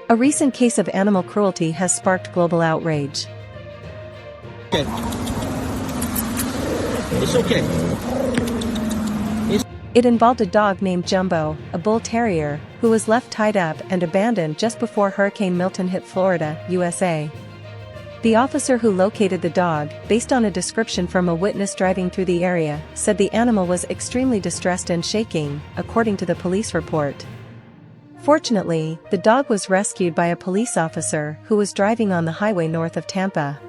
A recent case of animal cruelty has sparked global outrage. Okay. It's okay. It involved a dog named Jumbo, a Bull Terrier, who was left tied up and abandoned just before Hurricane Milton hit Florida, USA. The officer who located the dog, based on a description from a witness driving through the area, said the animal was extremely distressed and shaking, according to the police report. Fortunately, the dog was rescued by a police officer who was driving on the highway north of Tampa.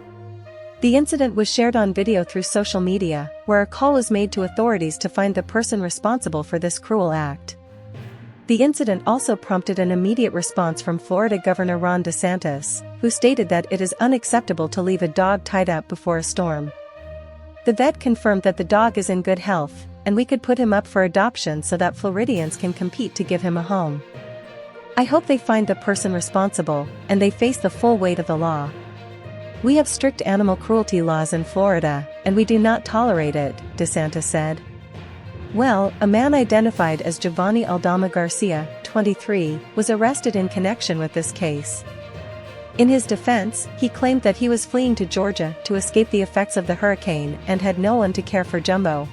The incident was shared on video through social media, where a call was made to authorities to find the person responsible for this cruel act. The incident also prompted an immediate response from Florida Governor Ron DeSantis, who stated that it is unacceptable to leave a dog tied up before a storm. The vet confirmed that the dog is in good health, and we could put him up for adoption so that Floridians can compete to give him a home. I hope they find the person responsible, and they face the full weight of the law. We have strict animal cruelty laws in Florida, and we do not tolerate it, DeSantis said. Well, a man identified as Giovanni Aldama Garcia, 23, was arrested in connection with this case. In his defense, he claimed that he was fleeing to Georgia to escape the effects of the hurricane and had no one to care for Jumbo.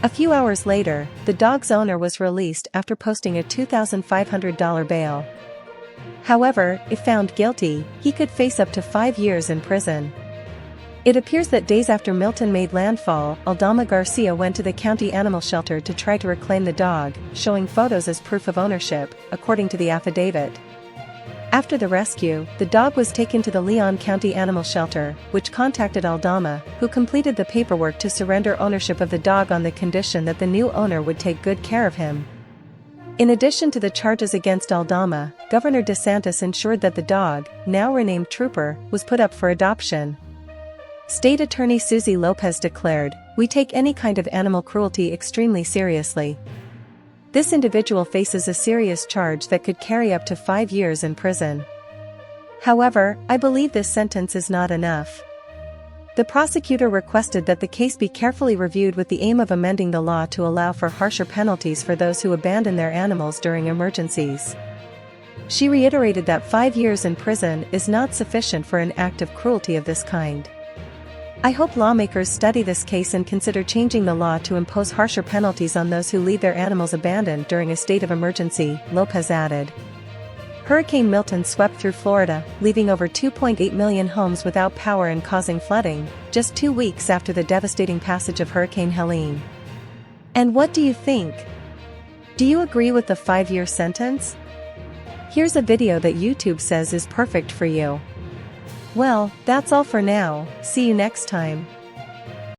A few hours later, the dog's owner was released after posting a $2,500 bail. However, if found guilty, he could face up to 5 years in prison. It appears that days after Milton made landfall, Aldama Garcia went to the county animal shelter to try to reclaim the dog, showing photos as proof of ownership, according to the affidavit. After the rescue, the dog was taken to the Leon County Animal Shelter, which contacted Aldama, who completed the paperwork to surrender ownership of the dog on the condition that the new owner would take good care of him. In addition to the charges against Aldama, Governor DeSantis ensured that the dog, now renamed Trooper, was put up for adoption. State Attorney Susie Lopez declared, "We take any kind of animal cruelty extremely seriously. This individual faces a serious charge that could carry up to 5 years in prison. However, I believe this sentence is not enough." The prosecutor requested that the case be carefully reviewed with the aim of amending the law to allow for harsher penalties for those who abandon their animals during emergencies. She reiterated that 5 years in prison is not sufficient for an act of cruelty of this kind. "I hope lawmakers study this case and consider changing the law to impose harsher penalties on those who leave their animals abandoned during a state of emergency," Lopez added. Hurricane Milton swept through Florida, leaving over 2.8 million homes without power and causing flooding, just 2 weeks after the devastating passage of Hurricane Helene. And what do you think? Do you agree with the 5-year sentence? Here's a video that YouTube says is perfect for you. Well, that's all for now. See you next time.